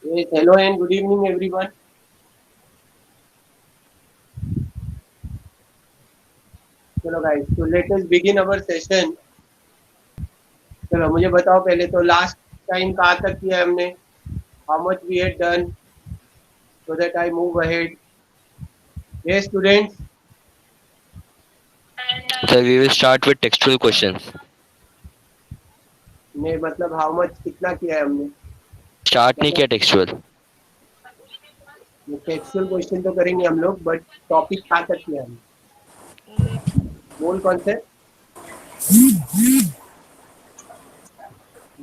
Yes, hello and good evening, everyone. चलो guys, so let us begin our session. चलो मुझे बताओ पहले तो लास्ट टाइम कहाँ तक किया हमने, how much we had done, so that I move ahead. Yes, students. So we will start with textual questions. ने मतलब how much कितना किया है हमने. स्टार्ट नहीं किया टेक्सचुअल. टेक्सचुअल क्वेश्चन तो करेंगे हम लोग, बट टॉपिक कहाँ तक किया हमने, mole concept.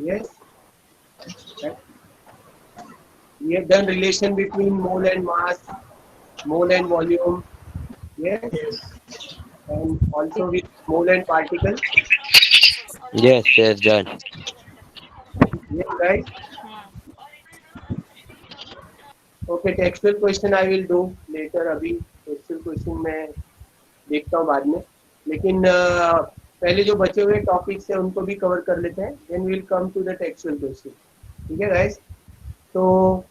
Yes, we have done relation between mole and mass, mole and volume. Yes, and also with mole and particle. Yes, yes, done. Yes, guys. Okay, textual question I will do later. अभी textual question मैं देखता हूँ बाद में, लेकिन पहले जो बचे हुए टॉपिक्स हैं उनको भी कवर कर लेते हैं, then we will come to the textual question. ठीक है गाइस. तो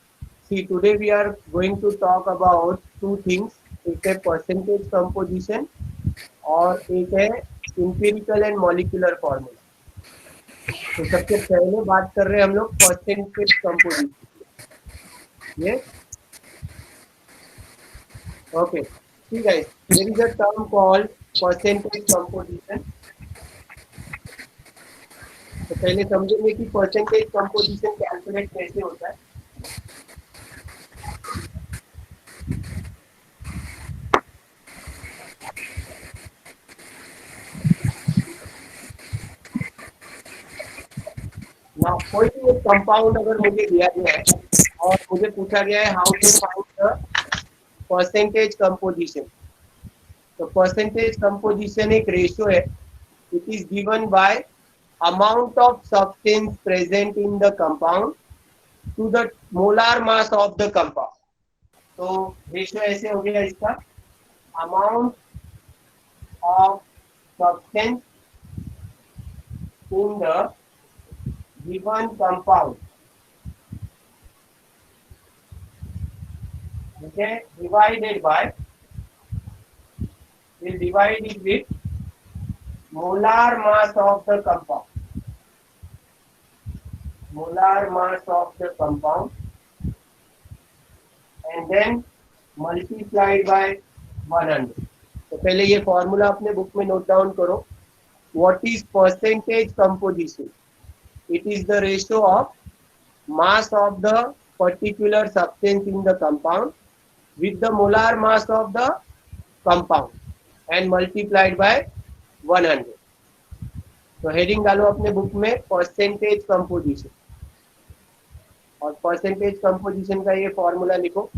see today we are going to talk about two things. एक है परसेंटेज कंपोजिशन और एक है इंपिरिकल एंड मॉलिक्यूलर फॉर्मूला. तो सबसे पहले बात कर रहे हैं हम लोग परसेंटेज कंपोजिशन. ये ओके. ठीक है. There is a term called percentage composition. तो पहले समझेंगे कि परसेंटेज कंपोजिशन कैलकुलेट कैसे होता है. ना कोई भी एक कंपाउंड अगर मुझे दिया गया है और मुझे पूछा गया है how to find the percentage composition. तो परसेंटेज कंपोजिशन एक रेशियो है. It is given by amount of substance present in the compound to the molar mass of the compound. तो रेशियो ऐसे हो गया इसका, amount of substance in the given compound, okay, divided by, we'll divide it with molar mass of the compound, molar mass of the compound, and then multiplied by 100. तो पहले ये formula अपने book में note down करो. What is percentage composition? It is the ratio of mass of the particular substance in the compound with the molar mass of the compound and multiplied by 100. तो heading डालो अपने book में percentage composition, और percentage composition का ये formula लिखो.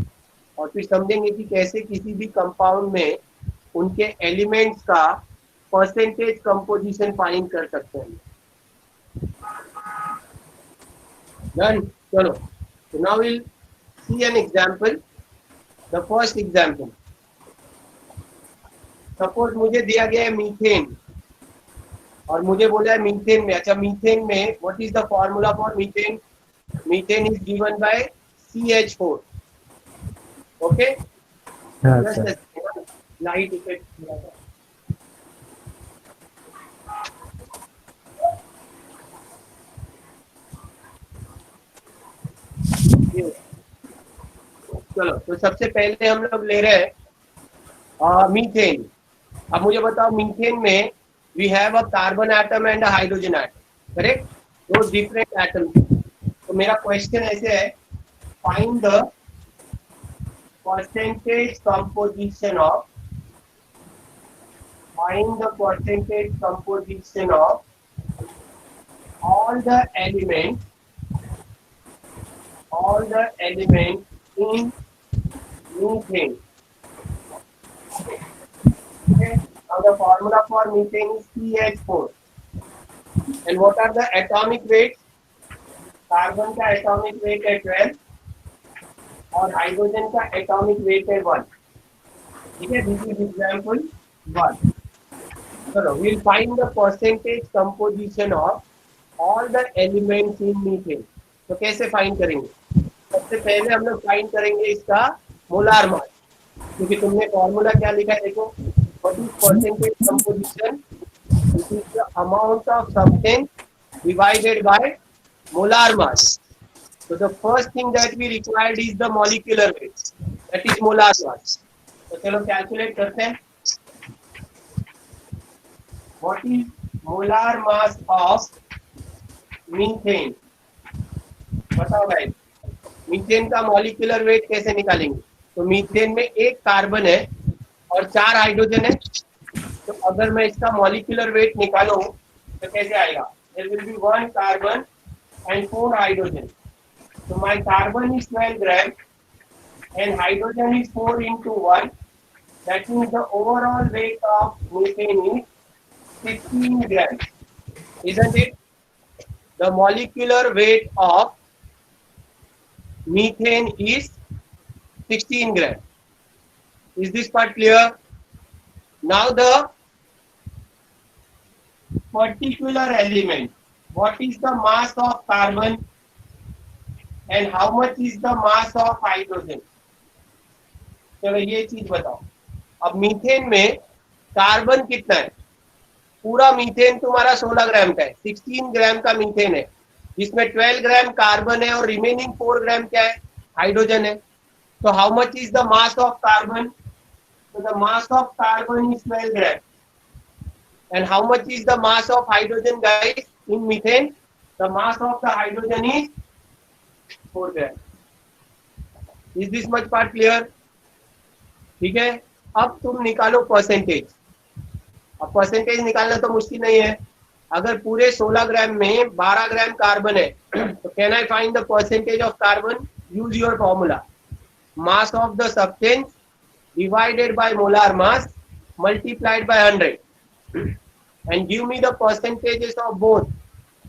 और फिर समझेंगे कि कैसे किसी भी कंपाउंड में उनके एलिमेंट्स का परसेंटेज कंपोजिशन फाइंड कर सकते हैं. डन. चलो. So now we'll see an example. The first example. Suppose मुझे दिया गया है मीथेन और मुझे बोला है मीथेन में, अच्छा मीथेन में what is the formula for methane? Methane is given by CH4. Okay? हाँ Just sir. a second. Light effect दिया था. ये. चलो, तो सबसे पहले हम लोग ले रहे हैं मीथेन. अब मुझे बताओ मीथेन में we have a carbon atom and a hydrogen atom, correct? दो डिफरेंट एटम. तो मेरा क्वेश्चन ऐसे है, find the percentage composition of, find the percentage composition of all the elements, all the elements in methane. Okay. Now the formula for methane is CH4. And what are the atomic weights? Carbon का atomic weight है 12 और hydrogen का atomic weight है 1. ठीक है, this is example 1. चलो, we'll find the percentage composition of all the elements in methane. तो कैसे फाइंड करेंगे? सबसे पहले हम लोग फाइंड करेंगे इसका मोलार मास, क्योंकि तुमने फॉर्मूला क्या लिखा है देखो, what is percentage composition, it is the amount of substance divided by molar mass. So the first thing that we required is the molecular weight, that is molar mass. तो चलो calculate करते हैं. What is molar mass of methane? बताओ भाई, methane का molecular weight कैसे निकालेंगे? तो मीथेन में एक कार्बन है और 4 हाइड्रोजन है, तो अगर मैं इसका मॉलिक्यूलर वेट निकालूं तो कैसे आएगा? There will be 1 carbon and 4 hydrogen. So my carbon is 12 grams and hydrogen is 4 into 1. That means the overall weight of methane is 16 grams. Isn't it? The molecular weight of methane is 16 grams. Is this part clear? Now the particular element, what is the mass of carbon and how much is the mass of hydrogen? चलो ये चीज बताओ. अब methane में carbon कितना है? पूरा methane तुम्हारा 16 ग्राम का है, 16 ग्राम का मीथेन है, जिसमें 12 ग्राम कार्बन है और रिमेनिंग 4 ग्राम क्या है? हाइड्रोजन है. तो how much is the mass of carbon? तो the mass of carbon is 12 gram. And how much is the mass of hydrogen, guys, in methane? The mass of the hydrogen is 4 gram. Is this much part clear? ठीक है. अब तुम निकालो percentage. अब percentage निकालना तो मुश्किल नहीं है. अगर पूरे 16 ग्राम में 12 ग्राम कार्बन है, तो can I find the percentage of carbon? Use your formula. Mass of the substance divided by molar mass multiplied by 100. And give me the percentages of both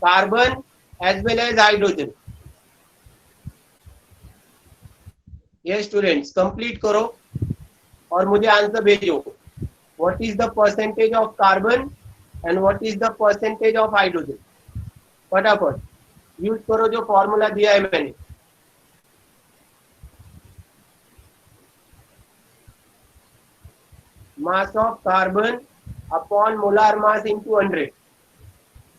carbon as well as hydrogen. Yes students, complete करो और मुझे answer भेजो. What is the percentage of carbon and what is the percentage of hydrogen? फटाफट use करो जो formula दिया है मैंने. Mass of carbon upon molar mass into 100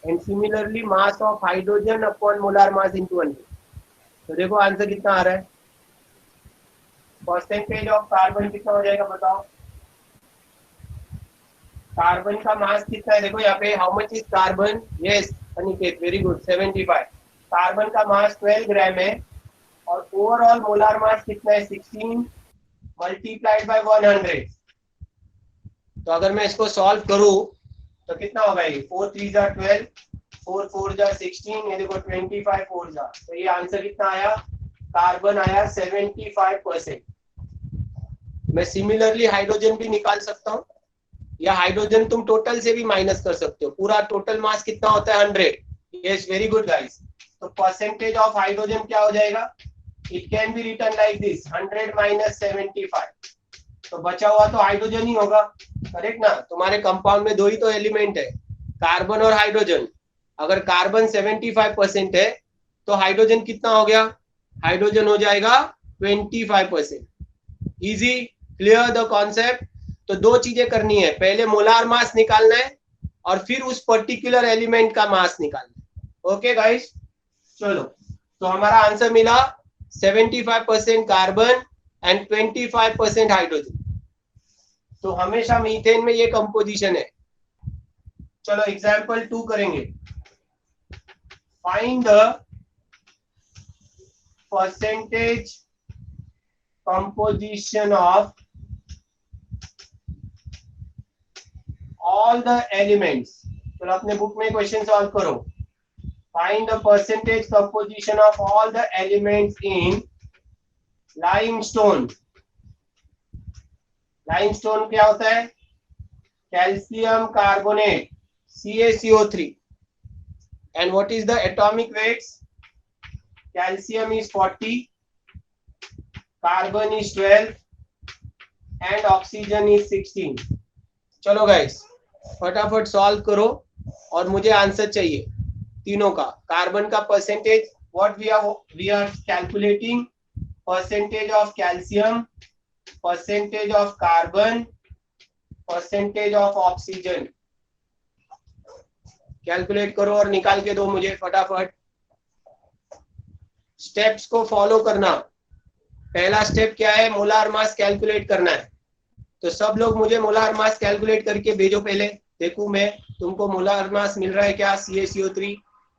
and similarly mass of hydrogen upon molar mass into 100. तो देखो answer कितना आ रहा है. परसेंटेज ऑफ कार्बन कितना हो जाएगा बताओ? कार्बन का मास कितना है? देखो यहाँ पे how much is carbon? Yes Aniket, very good, 75. Carbon का मास 12 ग्राम है और ओवरऑल मोलार मास कितना है? 16 मल्टीप्लाइड बाय 100. तो अगर मैं इसको सॉल्व करूं तो कितना होगा? 4 3 जा 12, 4 4 जा 16, ये देखो 25 4 जा. तो ये आंसर कितना आया? कार्बन आया 75%. मैं सिमिलरली हाइड्रोजन भी निकाल सकता हूं, या हाइड्रोजन तुम टोटल से भी माइनस कर सकते हो. पूरा टोटल मास कितना होता है? 100. Yes, very good guys. तो परसेंटेज ऑफ हाइड्रोजन क्या हो जाएगा? It can be written like this, 100 minus 75. तो बचा हुआ तो हाइड्रोजन ही होगा, करेक्ट ना? तुम्हारे कंपाउंड में 2 ही तो एलिमेंट है, कार्बन और हाइड्रोजन. अगर कार्बन 75% है तो हाइड्रोजन कितना हो गया? हाइड्रोजन हो जाएगा 25%. Easy, clear the concept? तो 2 चीजें करनी है, पहले मोलार मास निकालना है और फिर उस पर्टिकुलर एलिमेंट का मास निकालना है. ओके गाइस, चलो. तो हमारा आंसर मिला 75% कार्बन एंड 25% हाइड्रोजन. तो हमेशा मीथेन में ये कंपोजिशन है. चलो एग्जांपल 2 करेंगे. Find the percentage composition of all the elements. चलो अपने बुक में क्वेश्चन सॉल्व करो. Find the percentage composition of all the elements in limestone. Limestone क्या होता है? Calcium carbonate, CaCO3. And what is the atomic weights? Calcium is 40, carbon is 12 and oxygen is 16. चलो guys फटाफट solve करो और मुझे answer चाहिए तीनों का. कार्बन का percentage, what we are calculating percentage of calcium, percentage of carbon, percentage of oxygen. Calculate करो और निकाल के दो मुझे फटाफट। स्टेप्स को फॉलो करना। पहला स्टेप क्या है? मोलार मास कैलकुलेट करना है। तो सब लोग मुझे मोलार मास कैलकुलेट करके भेजो पहले, देखूं मैं तुमको मोलार मास मिल रहा है क्या? CaCO3।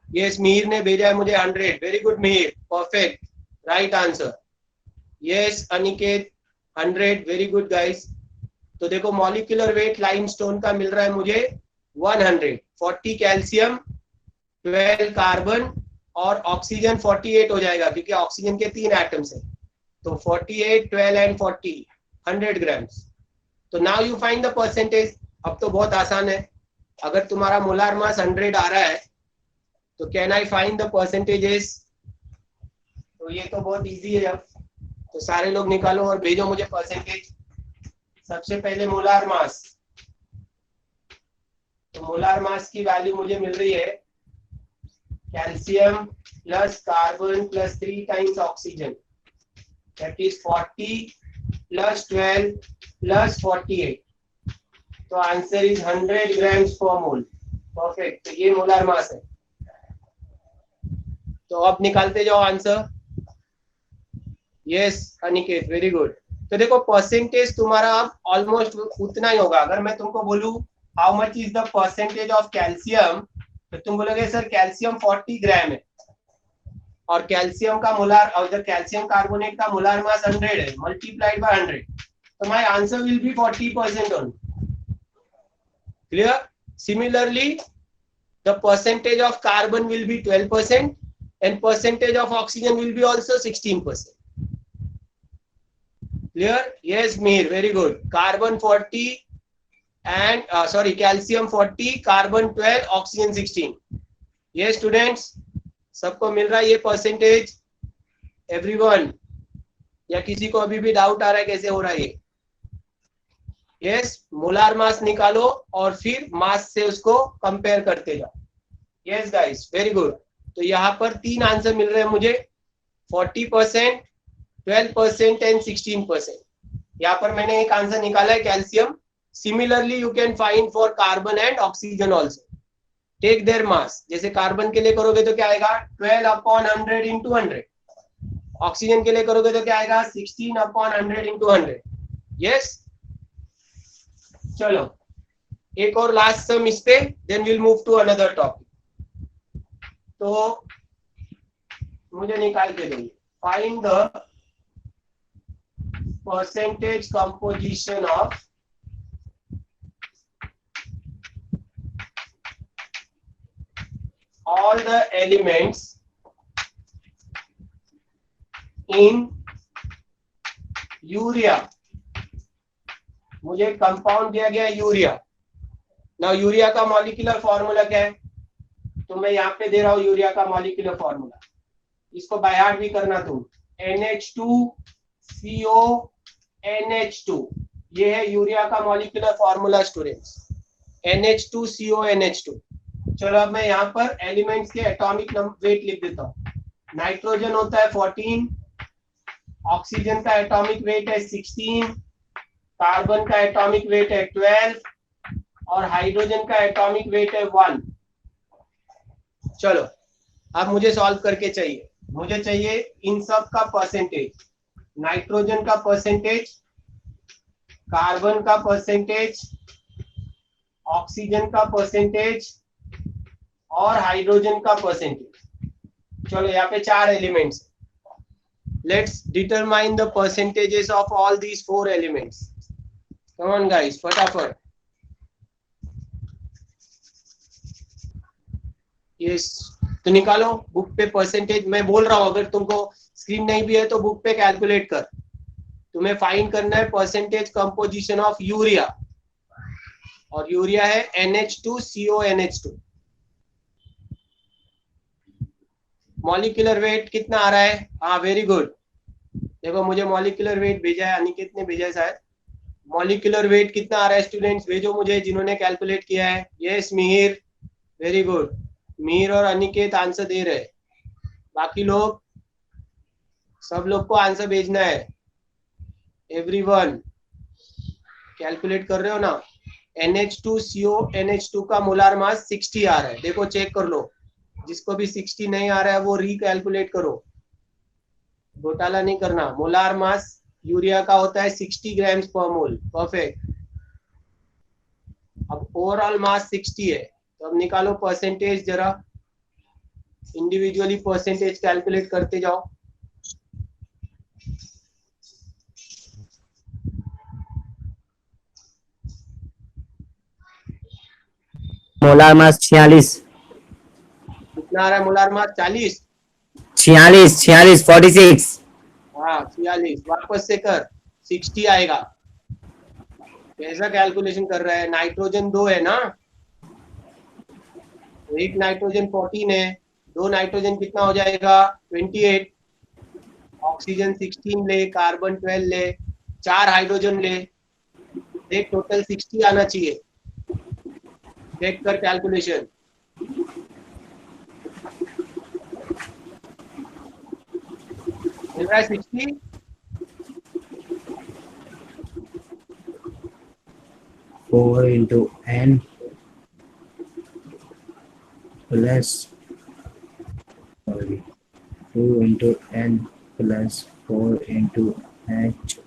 यस, मिहिर ने भेजा है मुझे 100। Very good Mihir, perfect, right answer. Yes Aniket 100, very good guys. तो देखो मॉलिक्यूलर वेट लाइमस्टोन का मिल रहा है मुझे 100। 40 कैल्शियम, 12 कार्बन और ऑक्सीजन 48 हो जाएगा क्योंकि ऑक्सीजन के 3 एटम्स हैं। तो 48, 12 एंड 40, 100 ग्राम्स। तो now you find the percentage. अब तो बहुत आसान है। अगर तुम्हारा मोलार मास 100 आ रहा है तो can I find the percentages? तो ये तो बहुत इजी है। अब तो सारे लोग निकालो और भेजो मुझे परसेंटेज। सबसे पहले मोलार मास। तो मोलार मास की वैल्यू मुझे मिल रही है calcium plus carbon plus 3 times oxygen, that is 40 plus 12 plus 48। तो आंसर इज 100 ग्राम्स पर मोल। परफेक्ट, तो ये मोलार मास है। तो अब निकालते जाओ answer. Yes Aniket, very good. तो देखो परसेंटेज तुम्हारा अब ऑलमोस्ट उतना ही होगा। अगर मैं तुमको बोलूं how much is the percentage of calcium, तो तुम बोलोगे सर कैल्शियम 40 ग्राम है और कैल्शियम का मोलार और द कैल्शियम कार्बोनेट का मोलार मास 100 है मल्टीप्लाइड बाय 100। तो my answer will B 40% only. Clear? Similarly the percentage of carbon will be 12% and percentage of oxygen will be also 16%. Clear? Yes Mir, very good. Carbon 40 and calcium 40, carbon 12, oxygen 16. Yes students, सबको मिल रहा है ये percentage? Everyone? या किसी को अभी भी doubt आ रहा है कैसे हो रहा है ये? यस, मोलार मास निकालो और फिर मास से उसको कंपेयर करते जाओ। Yes guys, very good. तो यहाँ पर 3 आंसर मिल रहे हैं मुझे, 40%, 12% एंड 16%। यहाँ पर मैंने एक आंसर निकाला है calcium. Similarly you can find for carbon and oxygen also. Take their mass. जैसे कार्बन के लिए करोगे तो क्या आएगा? 12/100 इंटू 100। ऑक्सीजन के लिए करोगे तो क्या आएगा? 16/100 इंटू 100। यस, चलो एक और लास्ट सम इस पे, then will move to another topic. तो मुझे निकाल के देंगे find the percentage composition of all the elements in urea. मुझे कंपाउंड दिया गया यूरिया। नाउ यूरिया का मॉलिक्यूलर फॉर्मूला क्या है? तो मैं यहाँ पे दे रहा हूँ यूरिया का मॉलिक्यूलर फॉर्मूला। इसको बाय हार्ट भी करना तुम। NH2CONH2, ये है यूरिया का मॉलिक्यूलर फॉर्मूला स्टूडेंट्स। NH2CONH2। चलो अब मैं यहाँ पर एलिमेंट्स के एटॉमिक वेट लिख देता हूँ। नाइट्रोजन होता है 14, ऑक्सीजन का एटॉमिक वेट है 16, कार्बन का एटॉमिक वेट है 12 और हाइड्रोजन का एटॉमिक वेट है 1। चलो अब मुझे सॉल्व करके चाहिए, मुझे चाहिए इन सब का परसेंटेज। नाइट्रोजन का परसेंटेज, कार्बन का परसेंटेज, ऑक्सीजन का परसेंटेज और हाइड्रोजन का परसेंटेज। चलो यहाँ पे 4 elements. Let's determine the percentages of all these 4 elements. Come on guys, फटाफट। यस, तो निकालो बुक पे परसेंटेज। मैं बोल रहा हूँ, अगर तुमको स्क्रीन नहीं भी है तो बुक पे कैलकुलेट कर। तुम्हें फाइंड करना है परसेंटेज कंपोजिशन ऑफ यूरिया, और यूरिया है NH2CONH2। मॉलिक्यूलर वेट कितना आ रहा है? हाँ वेरी गुड। देखो मुझे मॉलिक्यूलर वेट भेजा है, अनिकेत ने भेजा है शायद। मॉलिक्यूलर वेट कितना आ रहा है स्टूडेंट्स? भेजो मुझे जिन्होंने कैलकुलेट किया है। Yes Mihir, very good. Mihir और अनिकेत आंसर दे रहे हैं। बाकी लोग सब लोग को आंसर भेजना है, एवरीवन। कैलकुलेट कर रहे हो ना? NH2CO NH2 का मोलार मास 60 आ रहा है, देखो चेक कर लो। जिसको भी 60 नहीं आ रहा है वो रिकैलकुलेट करो, घोटाला नहीं करना। मोलार मास यूरिया का होता है 60 ग्राम्स पर मोल, परफेक्ट। अब ओवरऑल मास 60 है, तो अब निकालो परसेंटेज, जरा इंडिविजुअली परसेंटेज कैलकुलेट करते जाओ। Molar mass 46। कितना आ रहा है मोलार मास? 40। 46 हाँ 46, वापस से कर, 60 आएगा। कैसा कैलकुलेशन कर रहा है? नाइट्रोजन 2 है ना, एक नाइट्रोजन 14 है, दो नाइट्रोजन कितना हो जाएगा? 28। ऑक्सीजन 16 ले, कार्बन 12 ले, 4 हाइड्रोजन ले, देख टोटल 60 आना चाहिए। चेक कर कैलकुलेशन। मिल रहा है 60? Four into N plus 2 into N plus 4 into H.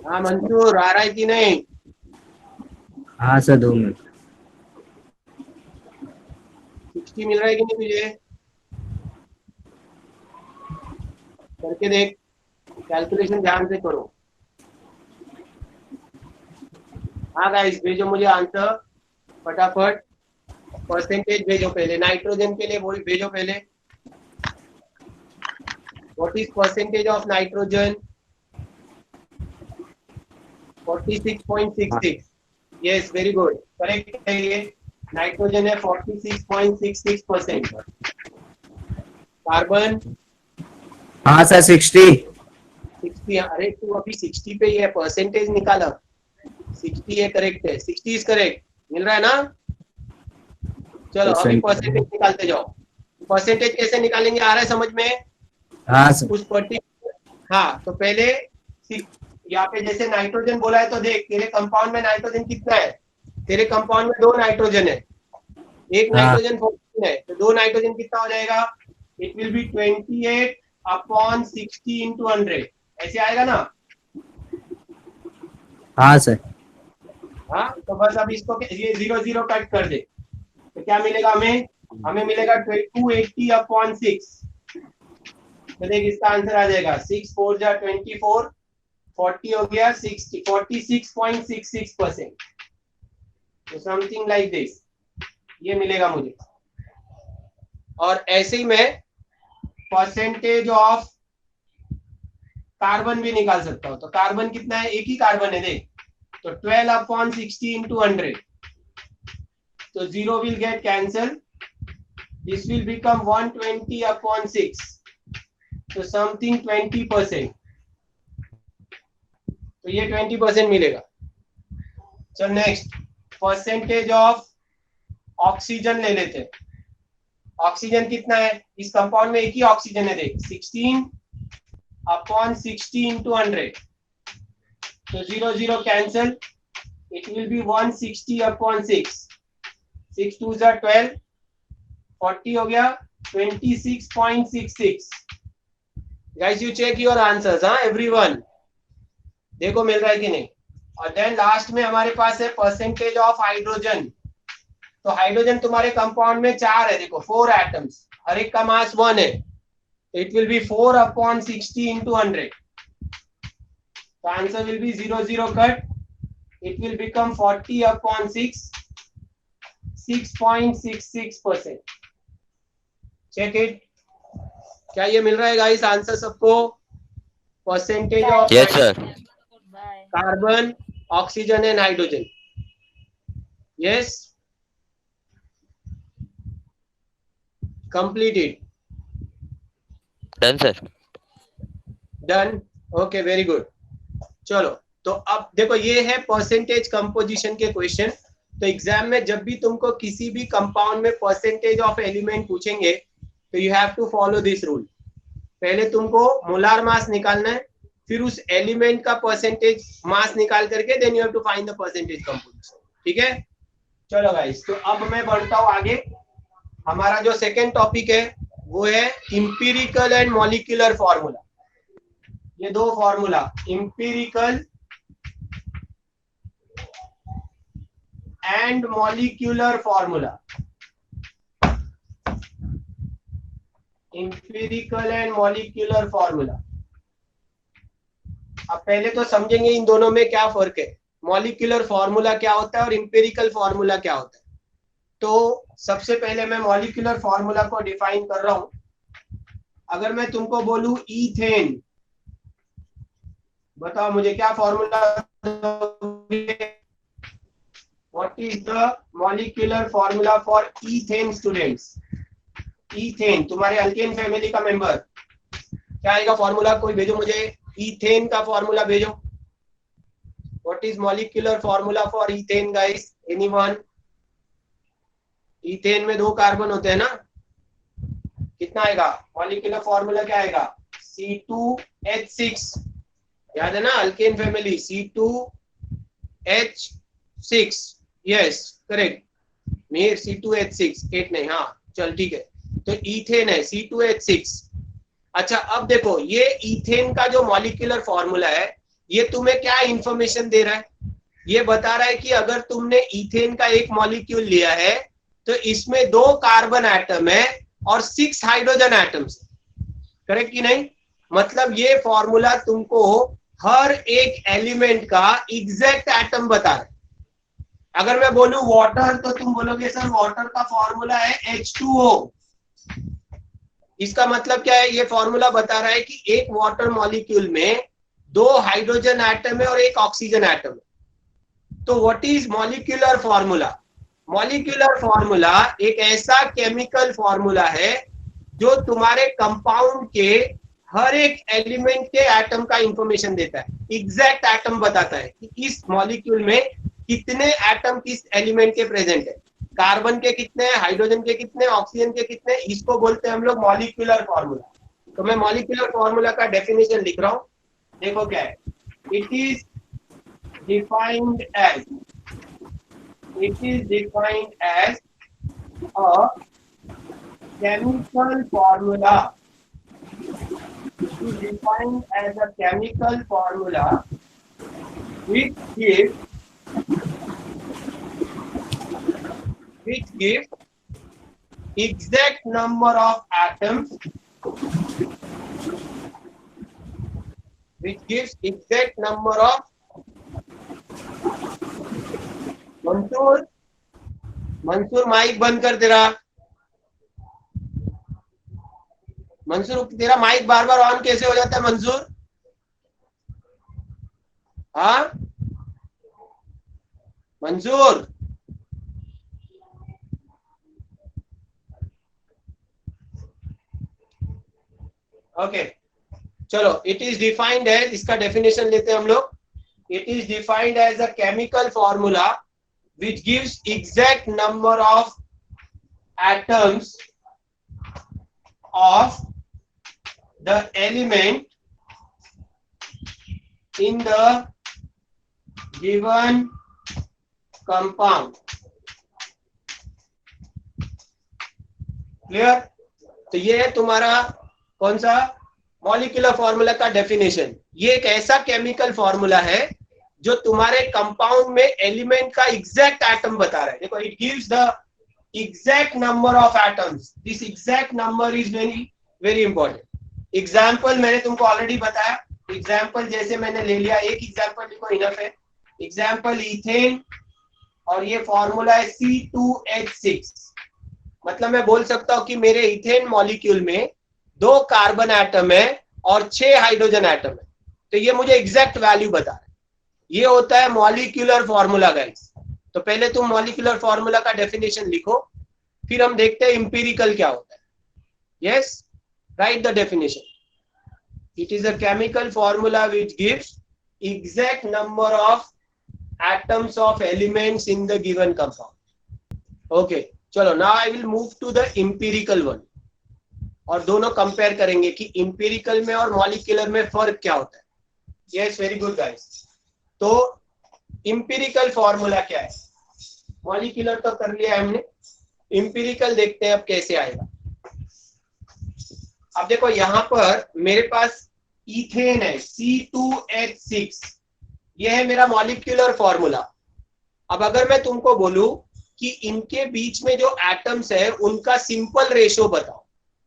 हाँ मंसूर, आ रहा है कि नहीं? हाँ सर, 2 मिनट। 60 मिल रहा है कि नहीं तुझे? करके देख, कैलकुलेशन ध्यान से करो। हाँ गाइस, भेजो मुझे आंसर फटाफट। परसेंटेज भेजो पहले, नाइट्रोजन के लिए वही भेजो पहले। What is percentage of nitrogen? 46.66। Yes, very good, correct है ये। नाइट्रोजन है 46.66%। कार्बन हाँ सर, 60। 60। अरे तू अभी 60 पे ही है, परसेंटेज निकाला। 60 है, करेक्ट है, 60 इज करेक्ट। मिल रहा है ना? चलो अभी परसेंटेज निकालते जाओ। परसेंटेज कैसे निकालेंगे, आ रहा है समझ में? हाँ सर। उस पर्टिकुलर, हाँ तो पहले यहाँ पे जैसे नाइट्रोजन बोला है, तो देख तेरे कंपाउंड में नाइट्रोजन कितना है? तेरे कंपाउंड में 2 नाइट्रोजन है, एक हाँ। नाइट्रोजन 14 है, तो 2 नाइट्रोजन कितना हो जाएगा? इट विल बी 28/60 इंटू 100, ऐसे आएगा ना? हाँ सर। हाँ तो बस अब इसको ये 0 0 कट कर दे, तो क्या मिलेगा हमें? हमें मिलेगा 280/6। तो देख इसका आंसर आ जाएगा 6 4 जा 24, 40 हो गया 60, 46.66%। तो समथिंग लाइक दिस ये मिलेगा मुझे। और ऐसे ही मैं परसेंटेज ऑफ कार्बन भी निकाल सकता हूं। तो कार्बन कितना है? एक ही कार्बन है देख, तो 12/60 इंटू 100, तो 0 will get cancel, this will become 120/6, तो समथिंग 20%। तो ये 20% मिलेगा। चल नेक्स्ट, परसेंटेज ऑफ ऑक्सीजन ले लेते हैं। ऑक्सीजन कितना है? इस कंपाउंड में एक ही ऑक्सीजन है देख, 16/60 इंटू 100, तो 0 0 कैंसल, इट विल बी 160/6, 6 2 जा 12, 40 हो गया 26.66। Guys you check your answers, हाँ एवरीवन, देखो मिल रहा है कि नहीं। और देन लास्ट में हमारे पास है परसेंटेज ऑफ हाइड्रोजन। तो हाइड्रोजन तुम्हारे कंपाउंड में 4 है, देखो 4 एटम्स, हर एक का मास 1 है, इट विल बी 4/60 इंटू 100। तो answer will be 0 0 cut, it will become 40/6, 6.66%। Check it, क्या ये मिल रहा है गाइस आंसर सबको? Percentage of Yes, sir. Carbon, oxygen and hydrogen. Yes, completed, Done, sir. Done, okay very good. चलो तो अब देखो ये है परसेंटेज कंपोजिशन के क्वेश्चन। तो एग्जाम में जब भी तुमको किसी भी कंपाउंड में परसेंटेज ऑफ एलिमेंट पूछेंगे, तो you have to follow this rule. पहले तुमको मोलार मास निकालना है, फिर उस एलिमेंट का परसेंटेज मास निकाल करके then you have to find the percentage composition. ठीक है, चलो गाइस, तो अब मैं बढ़ता हूं आगे। हमारा जो सेकेंड टॉपिक है वो है इंपिरिकल एंड मॉलिक्यूलर फॉर्मूला। ये दो formula, empirical and molecular formula, empirical and molecular formula. अब पहले तो समझेंगे इन दोनों में क्या फर्क है, मॉलिक्यूलर फॉर्मूला क्या होता है और इंपिरिकल फॉर्मूला क्या होता है। तो सबसे पहले मैं मॉलिक्यूलर फॉर्मूला को डिफाइन कर रहा हूं। अगर मैं तुमको बोलूं ईथेन, बताओ मुझे क्या formula, what is the molecular formula for ethane students? Ethane, तुम्हारे अल्केन फैमिली का मेंबर, क्या आएगा फॉर्मूला? कोई भेजो मुझे ईथेन का फॉर्मूला भेजो। What is molecular formula for ethane guys? Anyone? Ethane में 2 कार्बन होते हैं ना, कितना आएगा मॉलिक्यूलर फॉर्मूला? क्या आएगा? C2H6, याद है ना, alkane family, C2H6, yes correct Mir, C2H6, 8 नहीं, हाँ चल ठीक है। तो ईथेन है C2H6। अच्छा अब देखो, ये ईथेन का जो मॉलिक्यूलर फॉर्मूला है ये तुम्हें क्या इंफॉर्मेशन दे रहा है? ये बता रहा है कि अगर तुमने ईथेन का एक मॉलिक्यूल लिया है तो इसमें 2 कार्बन एटम है और 6 हाइड्रोजन एटम्स, करेक्ट कि नहीं? मतलब ये फॉर्मूला तुमको हर एक एलिमेंट का एग्जैक्ट एटम बता रहा है। अगर मैं बोलूं वाटर तो तुम बोलोगे सर वाटर का फॉर्मूला है H2O। इसका मतलब क्या है? ये फॉर्मूला बता रहा है कि एक वाटर मॉलिक्यूल में 2 हाइड्रोजन एटम है और 1 ऑक्सीजन एटम है। तो what is molecular formula? Molecular formula एक ऐसा केमिकल फॉर्मूला है जो तुम्हारे कंपाउंड के हर एक एलिमेंट के एटम का इंफॉर्मेशन देता है, एग्जैक्ट एटम बताता है कि इस मॉलिक्यूल में कितने एटम किस एलिमेंट के प्रेजेंट है, कार्बन के कितने, हाइड्रोजन के कितने, ऑक्सीजन के कितने, इसको बोलते हैं हम लोग मॉलिक्यूलर फॉर्मूला। तो मैं मॉलिक्यूलर फॉर्मूला का डेफिनेशन लिख रहा हूं, देखो क्या है। It is defined as a chemical formula. It is defined as a chemical formula which gives exact number of atoms, which gives exact number of Mansoor mic बंद कर तेरा। मंसूर तेरा माइक बार बार ऑन कैसे हो जाता है मंसूर? हाँ मंसूर, ओके चलो। इट इज डिफाइंड एज, इसका डेफिनेशन लेते हैं हम लोग। It is defined as a chemical formula which gives exact number of atoms of the element in the given compound. Clear? तो ये है तुम्हारा कौन सा मॉलिक्यूलर फॉर्मूला का डेफिनेशन। ये एक ऐसा केमिकल फॉर्मूला है जो तुम्हारे कंपाउंड में एलिमेंट का एग्जैक्ट एटम बता रहा है। देखो, it gives the exact number of atoms. This exact number is very very important. Example मैंने तुमको ऑलरेडी बताया। एग्जाम्पल जैसे मैंने ले लिया, एक एग्जाम्पल लिखो, इनफ है। एग्जाम्पल ईथेन, और ये फॉर्मूला है C2H6। मतलब मैं बोल सकता हूं कि मेरे इथेन मॉलिक्यूल में 2 कार्बन एटम है और 6 हाइड्रोजन एटम है। तो ये मुझे एग्जैक्ट वैल्यू बता रहा है। ये होता है मॉलिक्यूलर फॉर्मूला गाइस। तो पहले तुम मॉलिक्यूलर फॉर्मूला का डेफिनेशन लिखो, फिर हम देखते हैं इंपिरिकल क्या होता है। Yes, right the definition. It is a chemical formula which gives exact number of atoms of elements in the given compound. Okay चलो, now I will move to the empirical one. और दोनों compare करेंगे कि empirical में और molecular में फर्क क्या होता है। Yes, very good guys. तो इंपेरिकल फॉर्मूला क्या है? मॉलिक्यूलर तो कर लिया हमने, इंपेरिकल देखते हैं अब कैसे आएगा। अब देखो यहाँ पर मेरे पास इथेन है C2H6, ये है मेरा मॉलिक्यूलर फॉर्मूला। अब अगर मैं तुमको बोलूं कि इनके बीच में जो एटम्स है उनका सिंपल रेशियो बताओ,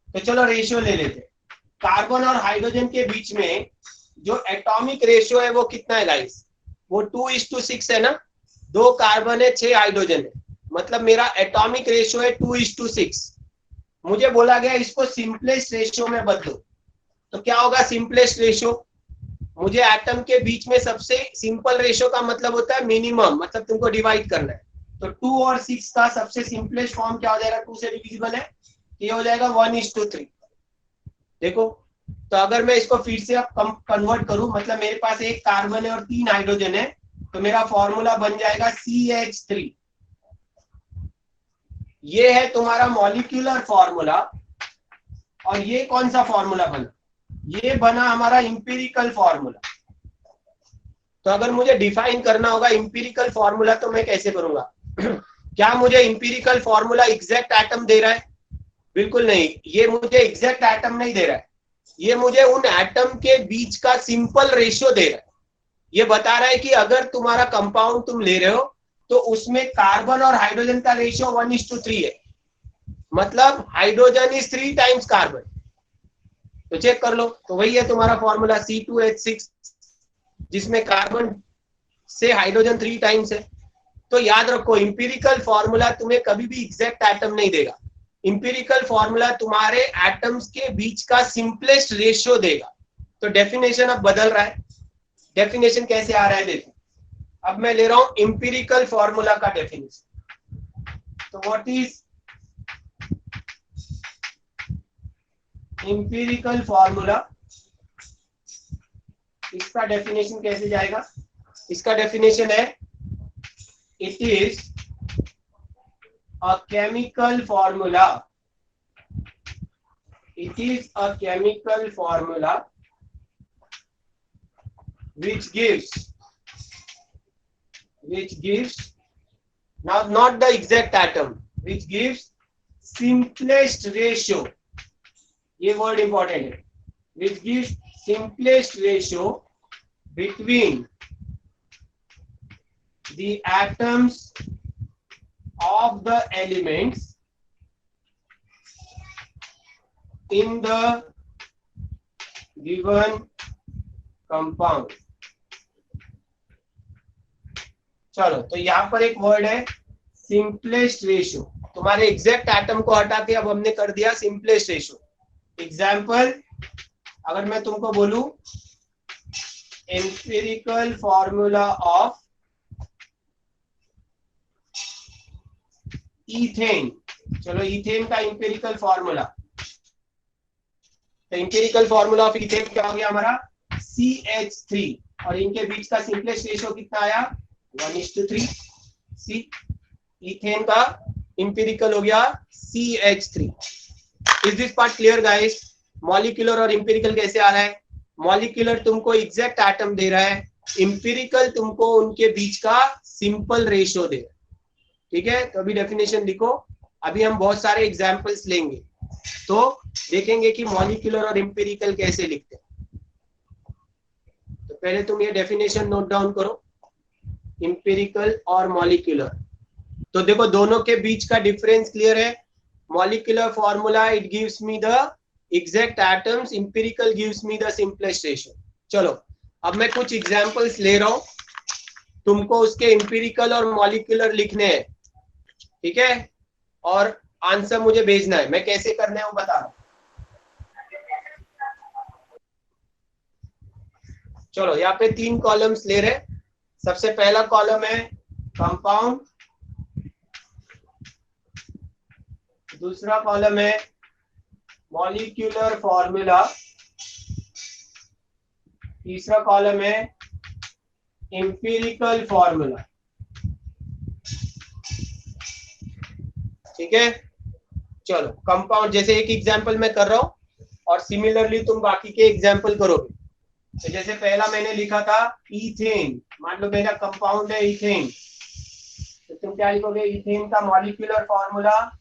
तो चलो रेशियो ले लेते हैं। कार्बन और हाइड्रोजन के बीच में जो एटॉमिक रेशियो है वो कितना है गाइस? वो 2:6 है ना। 2 कार्बन है, 6 हाइड्रोजन है, मतलब मेरा एटॉमिक रेशियो है 2:6। मुझे बोला गया इसको सिंपलेस्ट रेशियो में बदलो, तो क्या होगा सिंपलेस्ट रेशियो? मुझे एटम के बीच में सबसे सिंपल रेशियो का मतलब होता है मिनिमम, मतलब तुमको डिवाइड करना है। तो 2 और 6 का सबसे सिंपलेस्ट फॉर्म क्या हो जाएगा? 2 से डिविजिबल है, ये हो जाएगा 1:3। देखो, तो अगर मैं इसको फिर से अब कन्वर्ट करूं, मतलब मेरे पास एक कार्बन है और 3 हाइड्रोजन है, तो मेरा फॉर्मूला बन जाएगा CH3। ये है तुम्हारा मॉलिक्यूलर फॉर्मूला। और ये कौन सा फॉर्मूला बना? ये बना हमारा इंपेरिकल फॉर्मूला। तो अगर मुझे डिफाइन करना होगा इंपेरिकल फॉर्मूला, तो मैं कैसे करूंगा? क्या मुझे इंपेरिकल फॉर्मूला एग्जैक्ट एटम दे रहा है? बिल्कुल नहीं, ये मुझे एग्जैक्ट एटम नहीं दे रहा है, ये मुझे उन एटम के बीच का सिंपल रेशियो दे रहा है। ये बता रहा है कि अगर तुम्हारा कंपाउंड तुम ले रहे हो तो उसमें कार्बन और हाइड्रोजन का रेशियो 1:3 है, मतलब हाइड्रोजन इज 3 टाइम्स कार्बन। तो चेक कर लो, तो वही है तुम्हारा फॉर्मूला C2H6, जिसमें कार्बन से हाइड्रोजन 3 टाइम्स है। तो याद रखो, इंपेरिकल फॉर्मूला तुम्हें कभी भी एग्जैक्ट एटम नहीं देगा। इंपेरिकल फॉर्मूला तुम्हारे एटम्स के बीच का सिंपलेस्ट रेशियो देगा। तो डेफिनेशन अब बदल रहा है। डेफिनेशन कैसे आ रहा है देखो, अब मैं ले रहा हूं इंपेरिकल फॉर्मूला का डेफिनेशन। तो व्हाट इज इंपेरिकल फॉर्मूला? इसका डेफिनेशन कैसे जाएगा? इसका डेफिनेशन है, it is a chemical formula, it is a chemical formula which gives now not the exact atom, which gives simplest ratio, ये word important है, which gives simplest ratio between the atoms of the elements in the given compound। चलो, तो यहाँ पर एक word है simplest ratio. तुम्हारे exact atom को हटा के अब हमने कर दिया सिंपलेस्ट रेशियो। एग्जाम्पल, अगर मैं तुमको बोलूं एम्पिरिकल फॉर्मूला ऑफ इथेन, चलो इथेन का एम्पिरिकल फॉर्मूला, तो इंपेरिकल फॉर्मूला ऑफ इथेन क्या हो गया हमारा? CH3, और इनके बीच का सिंपलेस्ट रेशियो कितना आया? 1:3। सी इथेन का इंपेरिकल हो गया CH3। Is this part clear guys? Molecular और इंपेरिकल कैसे आ रहा है? मॉलिक्यूलर तुमको एग्जैक्ट एटम दे रहा है, इंपेरिकल तुमको उनके बीच का सिंपल रेशियो दे रहा है। ठीक है, तो अभी डेफिनेशन लिखो, अभी हम बहुत सारे एग्जांपल्स लेंगे, तो देखेंगे कि मॉलिक्यूलर और इंपेरिकल कैसे लिखते हैं। तो पहले तुम ये डेफिनेशन नोट डाउन करो, इंपेरिकल और मॉलिक्यूलर। तो देखो, दोनों के बीच का डिफरेंस क्लियर है। Molecular formula it gives me the exact atoms, empirical gives me the simplest ratio. चलो, अब मैं कुछ एग्जांपल्स ले रहा हूं, तुमको उसके इंपेरिकल और मॉलिक्यूलर लिखने हैं, ठीक है, और आंसर मुझे भेजना है। मैं कैसे करना है वो बता रहा हूं। चलो, यहाँ पे 3 कॉलम्स ले रहे। सबसे पहला कॉलम है कंपाउंड, दूसरा कॉलम है मॉलिक्यूलर फॉर्मूला, तीसरा कॉलम है इंपेरिकल फॉर्मूला। ठीक है, चलो कंपाउंड, जैसे एक एग्जांपल मैं कर रहा हूँ और सिमिलरली तुम बाकी के एग्जांपल करोगे। तो जैसे पहला मैंने लिखा था इथेन, मान लो मेरा कंपाउंड है इथेन, तो तुम क्या लिखोगे, इथेन का मॉलिक्यूलर फॉर्मूला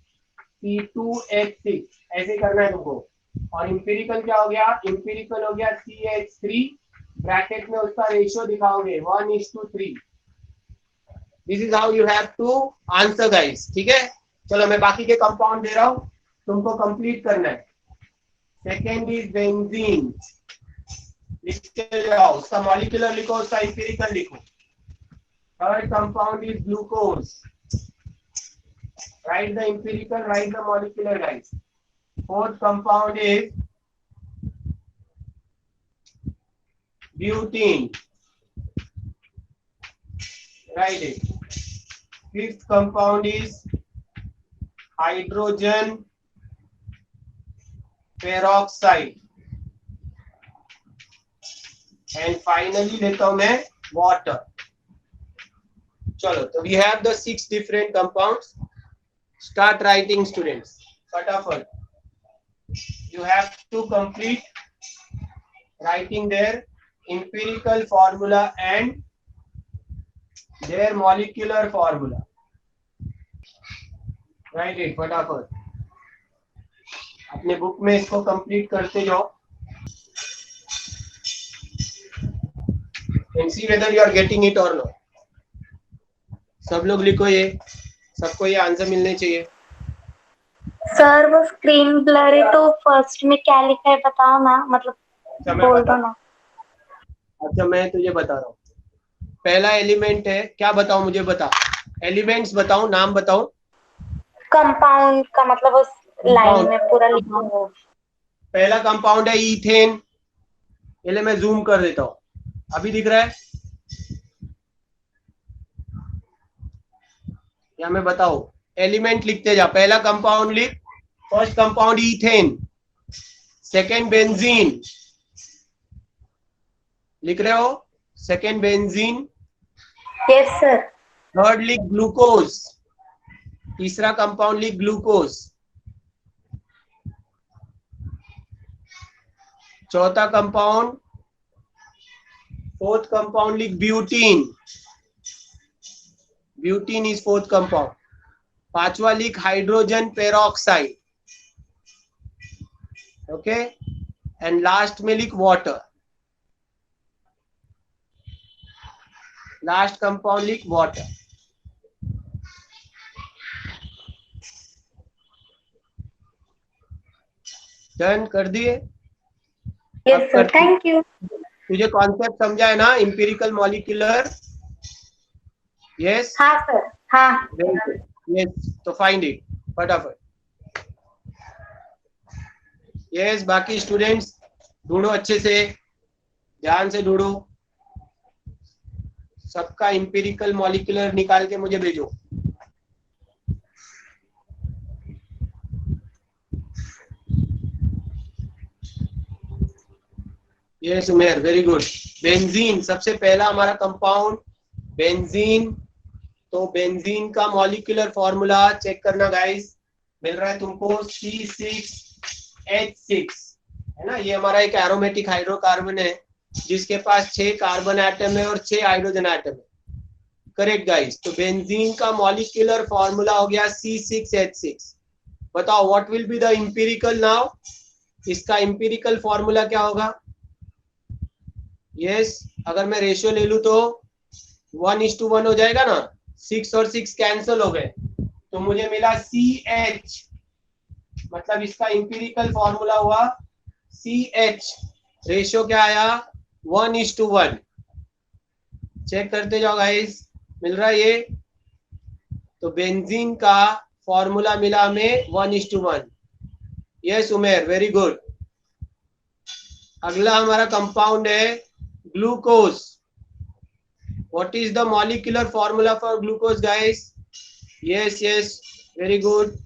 C2H6, ऐसे करना है तुमको। और इंपेरिकल क्या हो गया, इंपेरिकल हो गया CH3, ब्रैकेट में उसका रेशियो दिखाओगे 1:3। This is how you have to answer guys, ठीक है। चलो मैं बाकी के कंपाउंड दे रहा हूँ, तुमको कंप्लीट करना है। सेकेंड इज बेंजीन, लिखते जाओ, उसका मॉलिक्यूलर लिखो, उसका इंपेरिकल लिखो। Third compound is glucose, write the empirical, write the molecular guys. Fourth compound is butene, write it. Fifth compound is hydrogen peroxide, and finally लेता हूं मैं water. चलो, तो we have the 6 different compounds. Start writing students, फटाफट. You have to complete writing their empirical formula and their molecular formula. Write it फटाफट, अपने book में इसको कंप्लीट करते जाओ and see whether you are getting it or not. सब लोग लिखो, ये सबको ये आंसर मिलने चाहिए। सर वो स्क्रीन ब्लर है, तो फर्स्ट में क्या लिखा है बताओ ना, मतलब अच्छा मैं बोल बता, दो ना। अच्छा मैं तुझे बता रहा हूँ। पहला एलिमेंट है, क्या बताऊं, मुझे बता, एलिमेंट्स बताऊं, नाम बताऊं? कंपाउंड का मतलब उस लाइन में पूरा लिखा हो। पहला कंपाउंड है इथेन, पहले मैं जूम कर देता हूँ, अभी दिख रहा है या मैं बताओ? एलिमेंट लिखते जा, पहला कंपाउंड लिख, first compound ethane, second benzene, लिख रहे हो, second benzene. Yes sir. Third लिख ग्लूकोज, तीसरा कंपाउंड लिख ग्लूकोज। चौथा कंपाउंड, फोर्थ कंपाउंड लिख butene, butene is fourth compound. पांचवा लिख hydrogen peroxide, okay, and last में लिख वाटर, लास्ट कंपाउंड लिख वाटर। डन कर दिए? Yes sir, thank you. तुझे कॉन्सेप्ट समझा है ना, इंपेरिकल मॉलिक्यूलर? यस हाँ सर, हाँ। यस, तो फाइंड इट फटाफट। यस, बाकी स्टूडेंट्स ढूंढो, अच्छे से ध्यान से ढूंढो, सबका इंपेरिकल मॉलिक्यूलर निकाल के मुझे भेजो। यस उमेर, वेरी गुड। बेंजीन, सबसे पहला हमारा कंपाउंड बेंजीन। तो बेंजीन का मॉलिक्यूलर फॉर्मूला चेक करना गाइस, मिल रहा है तुमको C6H6, है ना। ये हमारा एक एरोमेटिक हाइड्रोकार्बन है जिसके पास 6 कार्बन एटम है और 6 हाइड्रोजन एटम है, करेक्ट गाइस। तो बेंजीन का मॉलिक्यूलर फॉर्मूला हो गया C6H6। बताओ what will be the empirical now, इसका इंपेरिकल फॉर्मूला क्या होगा? यस, अगर मैं रेशियो ले लूं तो 1:1 हो जाएगा ना, 6 और 6 कैंसिल हो गए, तो मुझे मिला CH, मतलब इसका इंपेरिकल फॉर्मूला हुआ CH, रेशियो क्या आया 1:1। चेक करते जाओ गाइस, मिल रहा है ये। तो बेंजीन का फॉर्मूला मिला हमें 1:1। यस उमेर, वेरी गुड। अगला हमारा कंपाउंड है glucose. What is the molecular formula for glucose guys? Yes, very good.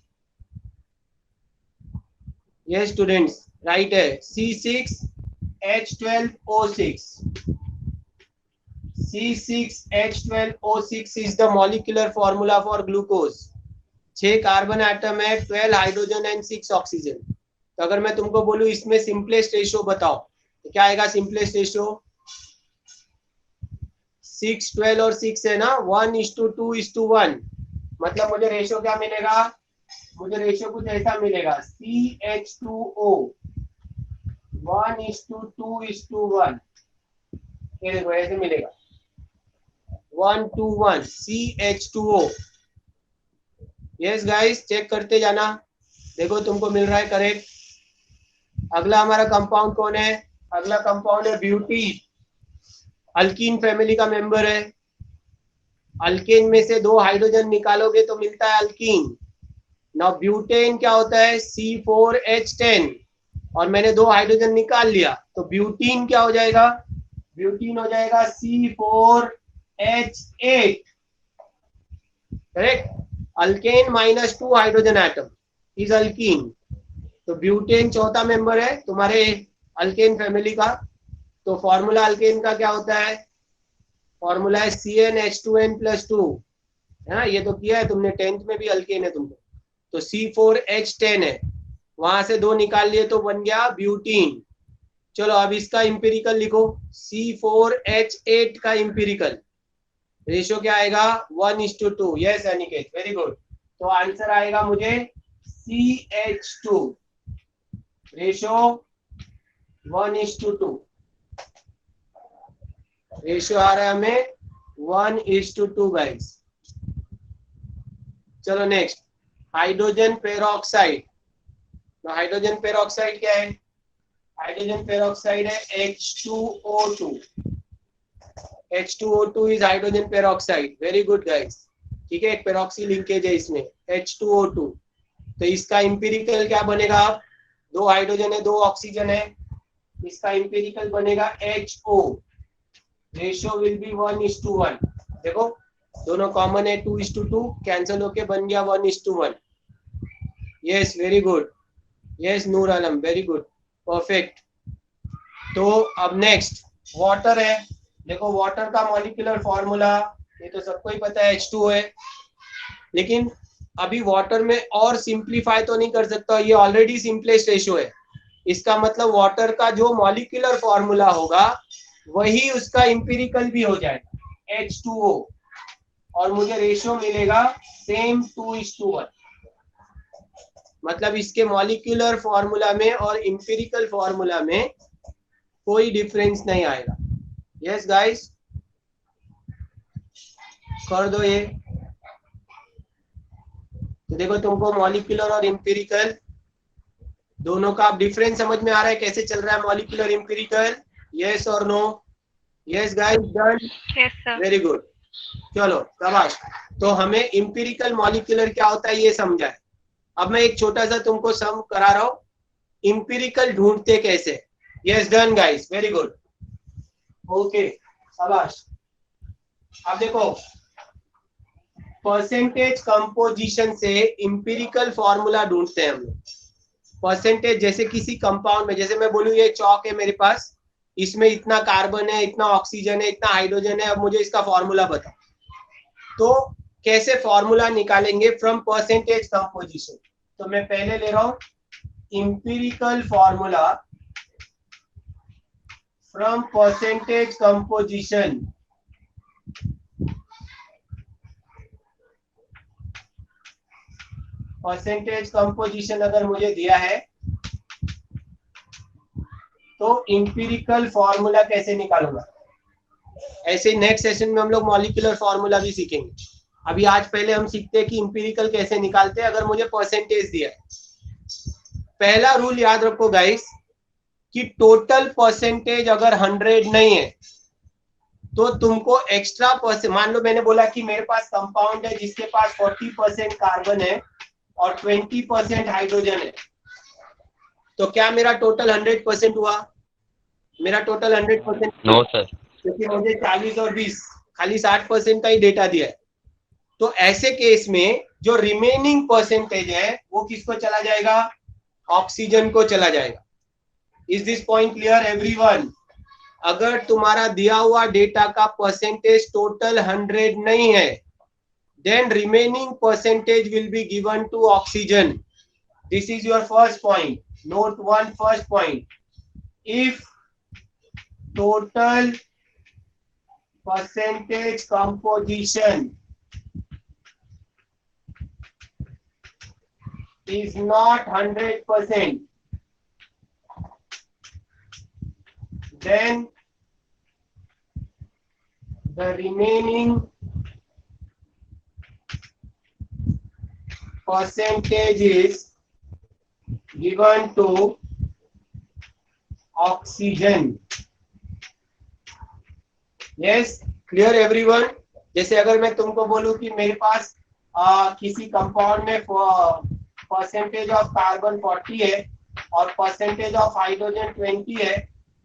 Yes students, right है, C6H12O6, C6H12O6 is the molecular formula for glucose. 6 carbon atom है, 12 hydrogen and 6 oxygen. तो अगर मैं तुमको बोलूं इसमें सिंपलेस्ट रेशियो बताओ तो क्या आएगा सिंपलेस्ट रेशियो? 6, 12 और 6 है ना, 1:2:1। मतलब मुझे रेशियो क्या मिलेगा? मुझे रेशियो कुछ ऐसा मिलेगा, CH2O 1:2:1। ये देखो ऐसे मिलेगा 1:1 CH2O। यस गाइस, चेक करते जाना, देखो तुमको मिल रहा है करेक्ट। अगला हमारा कंपाउंड कौन है? अगला कंपाउंड है ब्यूटीन। अल्कीन फैमिली का मेंबर है। अल्केन में से 2 हाइड्रोजन निकालोगे तो मिलता है अल्कीन। नाउ ब्यूटेन क्या होता है? C4H10। और मैंने 2 हाइड्रोजन निकाल लिया तो ब्यूटीन क्या हो जाएगा? ब्यूटीन हो जाएगा C4H8। Correct. Alkane -2 hydrogen atom is alkyne. तो ब्यूटेन चौथा मेंबर है तुम्हारे अल्केन फैमिली का। तो फॉर्मूला अल्केन का क्या होता है? फॉर्मूला है CnH2n+2, है ना? ये तो किया है तुमने, 10th में भी अल्केन है तुमको। तो C4H10 है, वहां से 2 निकाल लिए तो बन गया ब्यूटीन। चलो अब इसका इंपेरिकल लिखो, C4H8 का इंपेरिकल रेशियो क्या आएगा? 1:2। Yes Aniket, very good. तो आंसर आएगा मुझे CH2 रेशियो 1:2। रेशियो आ रहा है हमें 1:2 गाइस। चलो नेक्स्ट, हाइड्रोजन पेरोक्साइड। तो हाइड्रोजन पेरोक्साइड क्या है? हाइड्रोजन पेरोक्साइड है H2O2। H2O2 is hydrogen peroxide. Very good guys, ठीक है, एक पेरोक्सी लिंकेज है इसमें H2O2। तो इसका इंपेरिकल क्या बनेगा? 2 हाइड्रोजन है, 2 ऑक्सीजन है, इसका इंपेरिकल बनेगा HO। Ratio will be 1:1। देखो दोनों कॉमन है, 2:2 कैंसिल होके बन गया 1:1। Yes very good, yes Noor Alam, very good, perfect. तो अब नेक्स्ट वाटर है। देखो वाटर का मॉलिक्यूलर फॉर्मूला ये तो सबको ही पता है, H2O है। लेकिन अभी वाटर में और सिंप्लीफाई तो नहीं कर सकता, ये ऑलरेडी सिंपलेस्ट रेशियो है। इसका मतलब वाटर का जो मॉलिक्यूलर फॉर्मूला होगा वही उसका इंपेरिकल भी हो जाएगा H2O, और मुझे रेशियो मिलेगा सेम 2:1। मतलब इसके मॉलिक्यूलर फॉर्मूला में और इंपेरिकल फॉर्मूला में कोई डिफरेंस नहीं आएगा। यस गाइस, कर दो ये। तो देखो तुमको मॉलिक्यूलर और इंपेरिकल दोनों का डिफरेंस समझ में आ रहा है कैसे चल रहा है मॉलिक्यूलर इंपेरिकल? यस और no? Yes guys, done? Yes sir. Very good, चलो शाबाश। तो हमें इंपेरिकल मॉलिक्यूलर क्या होता है ये समझा है। अब मैं एक छोटा सा तुमको सम करा रहा हूं, इंपेरिकल ढूंढते कैसे। Yes done guys, very good, okay शाबाश। अब देखो परसेंटेज कंपोजिशन से इंपेरिकल फॉर्मूला ढूंढते हैं हम लोग। परसेंटेज, जैसे किसी कंपाउंड में, जैसे मैं बोलूं ये चौक है मेरे पास, इसमें इतना कार्बन है, इतना ऑक्सीजन है, इतना हाइड्रोजन है, अब मुझे इसका फॉर्मूला बताओ। तो कैसे फॉर्मूला निकालेंगे? From percentage composition. तो मैं पहले ले रहा हूं empirical formula from percentage composition. Percentage composition अगर मुझे दिया है तो इंपेरिकल फॉर्मूला कैसे निकालूंगा। ऐसे नेक्स्ट सेशन में हम लोग मॉलिक्यूलर फॉर्मूला भी सीखेंगे। अभी आज पहले हम सीखते हैं कि इंपेरिकल कैसे निकालते हैं अगर मुझे परसेंटेज दिया है। पहला रूल याद रखो गाइस कि टोटल परसेंटेज अगर 100 नहीं है तो तुमको एक्स्ट्रा परसेंट, मान लो मैंने बोला कि मेरे पास कंपाउंड है जिसके पास 40% कार्बन है और 20% हाइड्रोजन है, तो क्या मेरा टोटल 100% हुआ? मेरा टोटल 100% नो सर। क्योंकि मुझे 40 और 20 खाली 60% का ही डेटा दिया है। तो ऐसे केस में जो रिमेनिंग परसेंटेज है वो किसको चला जाएगा? ऑक्सीजन को चला जाएगा। Is this point clear everyone? अगर तुम्हारा दिया हुआ डेटा का परसेंटेज टोटल 100 नहीं है, then remaining percentage will be given to oxygen. This is your first point. Note one first point. If total percentage composition is not 100%, then the remaining percentage is given to oxygen. Yes, clear everyone? जैसे अगर मैं तुमको बोलूं कि मेरे पास किसी compound में percentage of carbon 40 है और परसेंटेज ऑफ हाइड्रोजन 20 है,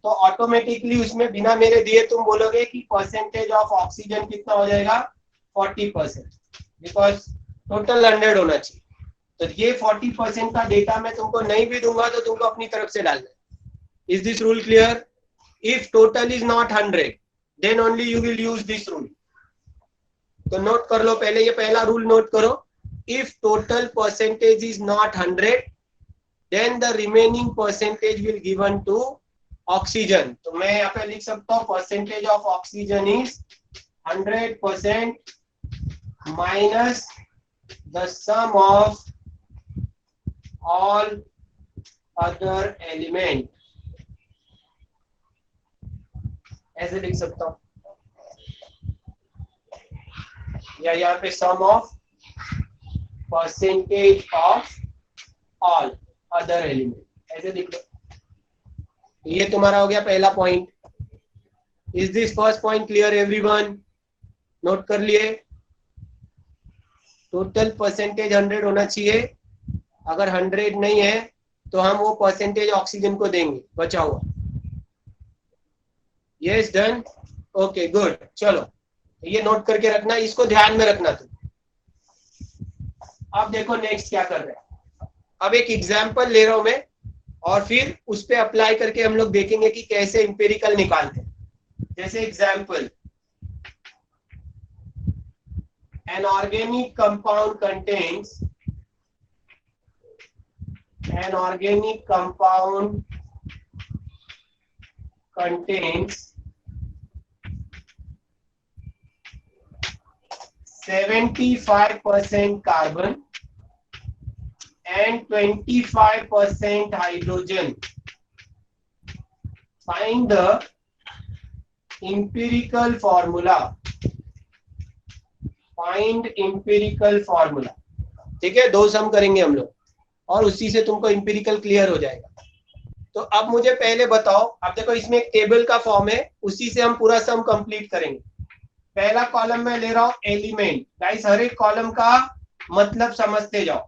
तो ऑटोमेटिकली उसमें बिना मेरे दिए तुम बोलोगे कि परसेंटेज ऑफ ऑक्सीजन कितना हो जाएगा 40%, बिकॉज टोटल 100 होना चाहिए. तो ये 40% का डेटा मैं तुमको नहीं भी दूंगा तो तुमको अपनी तरफ से डालना है. Is this rule clear? If total is not 100 then only you will use this rule. तो नोट कर लो, पहले ये पहला रूल नोट करो. If total percentage is not 100 then the remaining percentage will given to oxygen. तो मैं यहाँ पे लिख सकता हूँ percentage of oxygen is 100% minus the sum of all other element. ऐसे लिख सकता हूँ, या यहाँ पे सम of percentage of all other element, ऐसे लिख लो. ये तुम्हारा हो गया पहला point. Is this first point clear everyone? नोट कर लिए? टोटल परसेंटेज 100 होना चाहिए. अगर 100 नहीं है तो हम वो परसेंटेज ऑक्सीजन को देंगे बचा हुआ. Yes done? Okay good. चलो ये नोट करके रखना, इसको ध्यान में रखना तुम. अब देखो नेक्स्ट क्या कर रहे हैं. अब एक एग्जांपल ले रहा हूं मैं और फिर उस पे अप्लाई करके हम लोग देखेंगे कि कैसे इंपेरिकल निकालते हैं. जैसे example, an organic compound contains 75% carbon and 25% hydrogen. Find the empirical formula. Find empirical formula. ठीक है, दो सम करेंगे हम लोग और उसी से तुमको इंपेरिकल क्लियर हो जाएगा. तो अब मुझे पहले बताओ, अब देखो इसमें एक टेबल का फॉर्म है, उसी से हम पूरा सम कंप्लीट करेंगे. पहला कॉलम में ले रहा हूं एलिमेंट. गाइस हर एक कॉलम का मतलब समझते जाओ.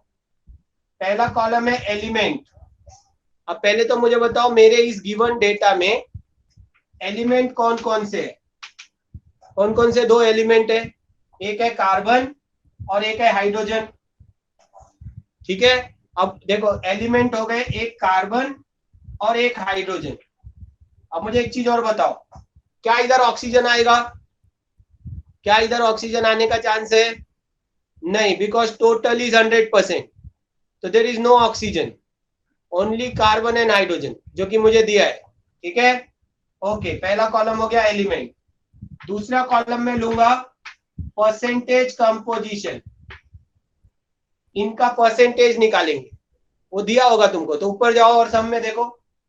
पहला कॉलम है एलिमेंट. अब पहले तो मुझे बताओ मेरे इस गिवन डेटा में एलिमेंट कौन कौन से है. कौन कौन से दो एलिमेंट है? एक है कार्बन और एक है हाइड्रोजन. ठीक है, अब देखो एलिमेंट हो गए एक कार्बन और एक हाइड्रोजन. अब मुझे एक चीज और बताओ, क्या इधर ऑक्सीजन आएगा? क्या इधर ऑक्सीजन आने का चांस है? नहीं, बिकॉज टोटल इज 100%. तो there is no oxygen, only carbon and hydrogen, जो कि मुझे दिया है. ठीक है, ओके. पहला कॉलम हो गया एलिमेंट. दूसरा कॉलम में लूंगा परसेंटेज कंपोजिशन. इनका परसेंटेज निकालेंगे, वो दिया होगा तुमको. तो ऊपर जाओ और सम में देखो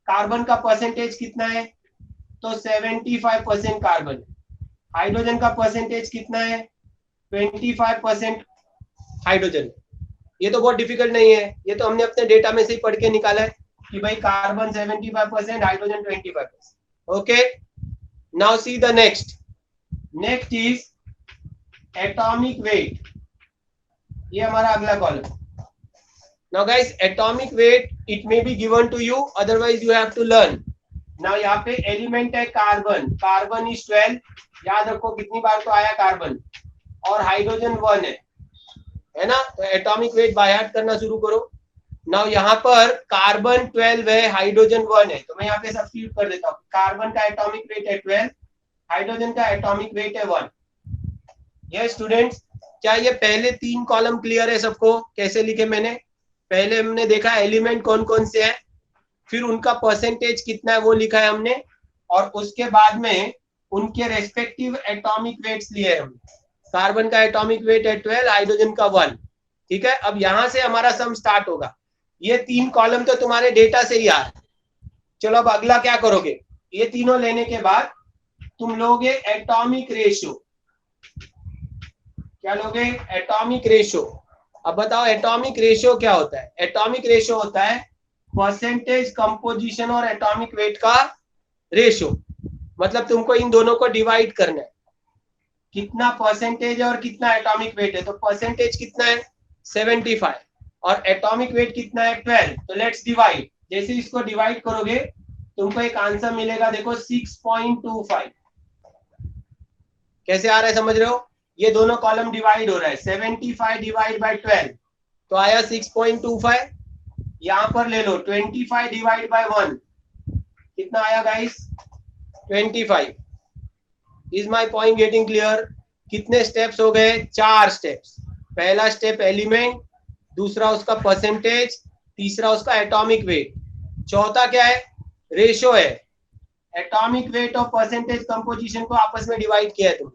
कार्बन का परसेंटेज कितना है, तो 75% कार्बन. हाइड्रोजन का परसेंटेज कितना है? 25% हाइड्रोजन. ये तो बहुत डिफिकल्ट नहीं है, ये तो हमने अपने डेटा में से ही पढ़ के निकाला है कि भाई carbon 75%, hydrogen 25%. Okay, now see the next. Next is atomic weight. ये हमारा अगला column. Now guys atomic weight it may be given to you, otherwise you have to learn. नाउ यहाँ पे एलिमेंट है कार्बन. Carbon is 12. याद रखो कितनी बार तो आया कार्बन. और हाइड्रोजन 1 है ना. तो एटॉमिक वेट बाय हार्ट करना शुरू करो. नाउ यहाँ पर कार्बन 12 है, हाइड्रोजन 1 है. तो मैं यहाँ पे सब्स्टिट्यूट कर देता हूँ. कार्बन का एटॉमिक वेट है 12, हाइड्रोजन का एटॉमिक वेट है 1. ये स्टूडेंट्स क्या ये पहले 3 कॉलम क्लियर है सबको? कैसे लिखे मैंने? पहले हमने देखा एलिमेंट कौन कौन से हैं, फिर उनका परसेंटेज कितना है वो लिखा है हमने, और उसके बाद में उनके रेस्पेक्टिव एटॉमिक वेट्स लिए हमने। कार्बन का एटॉमिक वेट है 12, हाइड्रोजन का 1। ठीक है, अब यहां से हमारा सम स्टार्ट होगा। ये 3 कॉलम तो तुम्हारे डेटा से ही आ रहा है। चलो अब अगला क्या करोगे, ये तीनों लेने के बाद तुम लोगे एटॉमिक रेशियो। क्या लोगे? Atomic ratio. अब बताओ एटॉमिक रेशियो क्या होता है? एटॉमिक रेशियो होता है परसेंटेज कंपोजिशन और एटॉमिक वेट का रेशियो। मतलब तुमको इन दोनों को डिवाइड करना है, कितना परसेंटेज है और कितना एटॉमिक वेट है। तो परसेंटेज कितना है? 75, और एटॉमिक वेट कितना है? 12। तो लेट्स डिवाइड। जैसे इसको डिवाइड करोगे तुमको एक आंसर मिलेगा, देखो 6.25। कैसे आ रहा है समझ रहे हो? ये दोनों कॉलम डिवाइड हो रहा है, 75 डिवाइड बाय 12 तो आया 6.25। यहां पर ले लो 25 डिवाइड बाय 1, कितना आया guys? 25। Is my point getting clear? कितने स्टेप्स हो गए? 4 स्टेप्स। पहला स्टेप एलिमेंट, दूसरा उसका परसेंटेज, तीसरा उसका एटॉमिक वेट, चौथा क्या है? रेशियो है। एटॉमिक वेट और परसेंटेज कंपोजिशन को आपस में डिवाइड किया है तुम,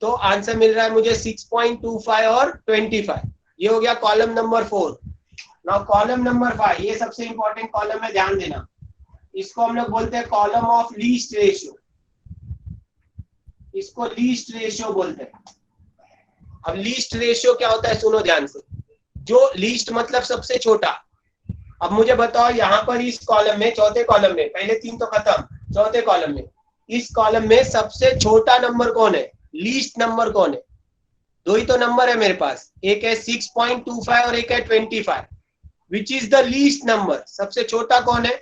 तो आंसर मिल रहा है मुझे 6.25 और 25। ये हो गया column number 4। Now column number 5, ये सबसे इंपॉर्टेंट कॉलम है, ध्यान देना। इसको हम लोग बोलते हैं कॉलम ऑफ लीस्ट रेशियो। इसको लीस्ट रेशियो बोलते हैं। अब लीस्ट रेशियो क्या होता है सुनो ध्यान से। जो लीस्ट मतलब सबसे छोटा। अब मुझे बताओ यहाँ पर इस कॉलम में, चौथे कॉलम में, पहले 3 तो खत्म, चौथे कॉलम में, इस कॉलम में सबसे छोटा नंबर कौन है? लीस्ट नंबर कौन है? 2 ही तो नंबर है मेरे पास, एक है 6.25 और एक है 25। Which is the least number? सबसे छोटा कौन है?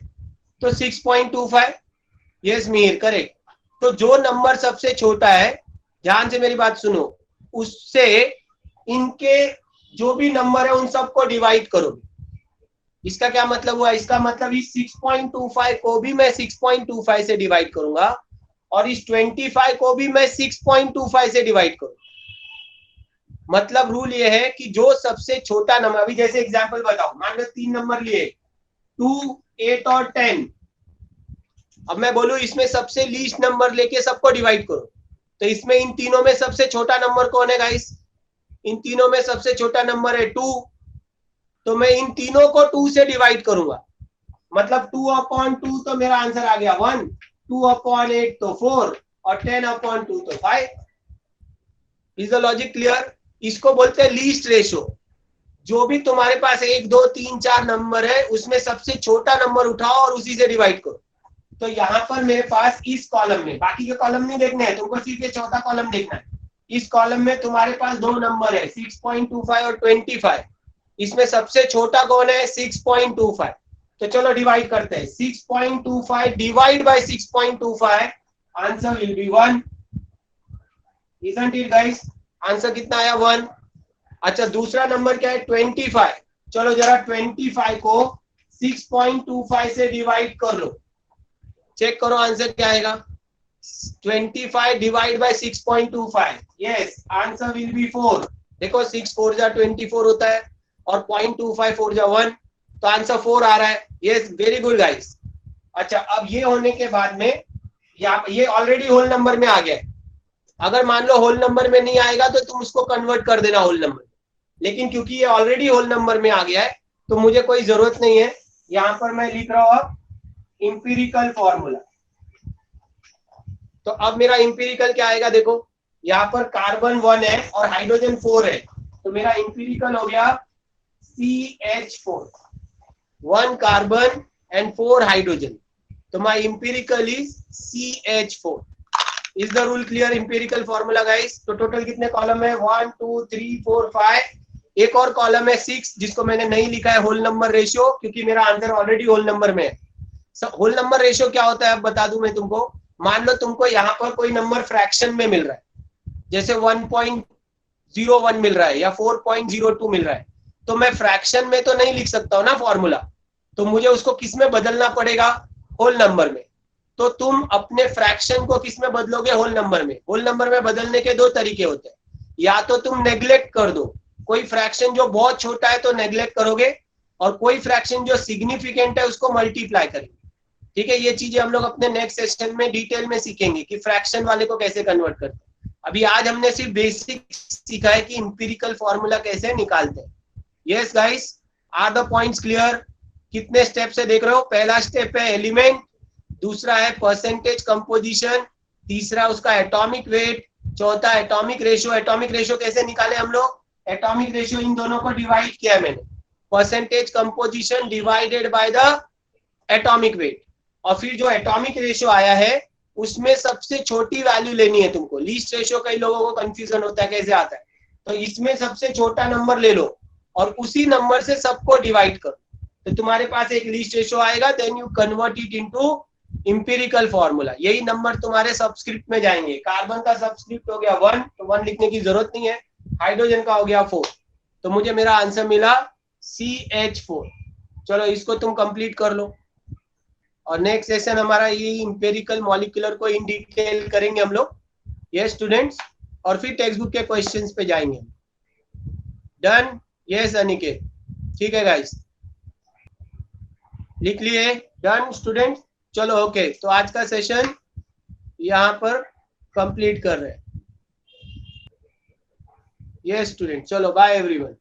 तो 6.25। Yes Mir, correct. तो जो नंबर सबसे छोटा है, ध्यान से मेरी बात सुनो, उससे इनके जो भी नंबर है उन सबको डिवाइड करोगे। इसका क्या मतलब हुआ? इसका मतलब इस 6.25 को भी मैं 6.25 से डिवाइड करूंगा, और इस 25 को भी मैं 6.25 से डिवाइड करूंगा। मतलब रूल ये है कि जो सबसे छोटा नंबर, अभी जैसे एग्जांपल बताओ, मान लो 3 नंबर लिए 2, 8 और 10। अब मैं बोलूं इसमें सबसे लीस्ट नंबर लेके सबको डिवाइड करो, तो इसमें इन तीनों में सबसे छोटा नंबर कौन है गाइस? इन तीनों में सबसे छोटा नंबर है 2, तो मैं इन तीनों को 2 से डिवाइड करूंगा। मतलब 2/2 तो मेरा आंसर आ गया 1, 2/8 तो 4, और 10/2 तो 5। Is the logic clear? इसको बोलते हैं लीस्ट रेशियो। जो भी तुम्हारे पास 1, 2, 3, 4 नंबर है, उसमें सबसे छोटा नंबर उठाओ और उसी से डिवाइड करो। तो यहाँ पर मेरे पास इस कॉलम में, बाकी के कॉलम नहीं देखने हैं तुमको, सिर्फ ये चौथा कॉलम देखना है। इस कॉलम में तुम्हारे पास 2 नंबर है, 6.25 और 25। इसमें सबसे छोटा कौन है? 6.25। तो चलो डिवाइड करते हैं। 6.25 divide by 6.25, answer will B 1। Isn't it guys? Answer कितना आया? 1। अच्छा, दूसरा नंबर क्या है? 25। चलो जरा 25 को 6.25 से डिवाइड कर लो, चेक करो आंसर क्या आएगा। 25 divide by 6.25, yes, answer will B 4। देखो 6 4 जा 24 होता है, और 0.25 4 जा 1, तो आंसर 4 आ रहा है। Yes, very good guys. अच्छा, अब ये होने के बाद में ये ऑलरेडी होल नंबर में आ गया है। अगर मान लो होल नंबर में नहीं आएगा तो तुम उसको कन्वर्ट कर देना होल नंबर, लेकिन क्योंकि ये ऑलरेडी होल नंबर में आ गया है तो मुझे कोई जरूरत नहीं है। यहां पर मैं लिख रहा हूं अब इंपीरिकल फॉर्मूला। तो अब मेरा इंपीरिकल क्या आएगा? देखो यहाँ पर कार्बन 1 है और हाइड्रोजन 4 है, तो मेरा इंपीरिकल हो गया CH4, 1 कार्बन एंड 4 हाइड्रोजन, तो my empirical is CH4। Is the rule clear? Empirical formula guys. तो टोटल कितने कॉलम है? 1 2 3 4 5। एक और कॉलम है 6, जिसको मैंने नहीं लिखा है होल नंबर रेशियो, क्योंकि मेरा आंसर ऑलरेडी होल नंबर में है। होल नंबर रेशियो क्या होता है अब बता दूं मैं तुमको। मान लो तुमको यहाँ पर कोई नंबर फ्रैक्शन में मिल रहा है, जैसे 1.01 मिल रहा है या 4.02 मिल रहा है, तो मैं फ्रैक्शन में तो नहीं लिख सकता हूँ ना फॉर्मूला, तो मुझे उसको किस में बदलना पड़ेगा? होल नंबर में। तो तुम अपने फ्रैक्शन को किस में बदलोगे? होल नंबर में। होल नंबर में बदलने के 2 तरीके होते हैं। या तो तुम नेग्लेक्ट कर दो, कोई फ्रैक्शन जो बहुत छोटा है तो नेग्लेक्ट करोगे, और कोई फ्रैक्शन जो सिग्निफिकेंट है उसको मल्टीप्लाई करेंगे। ठीक है, ये चीजें हम लोग अपने नेक्स्ट सेशन में डिटेल में सीखेंगे कि फ्रैक्शन वाले को कैसे कन्वर्ट करते हैं। अभी आज हमने सिर्फ बेसिक सीखा है कि इंपिरिकल फॉर्मूला कैसे निकालते हैं। Yes guys, are the points clear? कितने स्टेप से देख रहे हो? पहला स्टेप है एलिमेंट, दूसरा है परसेंटेज कंपोजिशन, तीसरा उसका एटॉमिक वेट, चौथा एटॉमिक रेशियो। एटॉमिक रेशियो कैसे निकाले हम लोग? एटॉमिक रेशियो इन दोनों को डिवाइड किया मैंने, percentage composition divided by the atomic weight, और फिर जो एटॉमिक रेशियो आया है उसमें सबसे छोटी वैल्यू लेनी है तुमको। लीस्ट रेशियो कई लोगों को कंफ्यूजन होता है कैसे आता है, तो इसमें सबसे छोटा नंबर ले लो और उसी नंबर से सबको डिवाइड करो, तो तुम्हारे पास एक लीस्ट रेशियो आएगा। Then you convert it into empirical formula. यही नंबर तुम्हारे सबस्क्रिप्ट में जाएंगे। कार्बन का सबस्क्रिप्ट हो गया 1, तो 1 लिखने की जरूरत नहीं है। हाइड्रोजन का हो गया 4, तो मुझे मेरा आंसर मिला CH4। चलो इसको तुम कंप्लीट कर लो, और नेक्स्ट सेशन हमारा ये इंपेरिकल मॉलिक्यूलर को इन डिटेल करेंगे हम लोग। ये स्टूडेंट्स, और फिर टेक्स्ट बुक के क्वेश्चंस पे जाएंगे। डन? यस अनिकेत, ठीक है गाइस, लिख लिए? Done students? चलो ओके, तो आज का सेशन यहाँ पर कंप्लीट कर रहे हैं। यस स्टूडेंट, चलो बाय एवरीवन।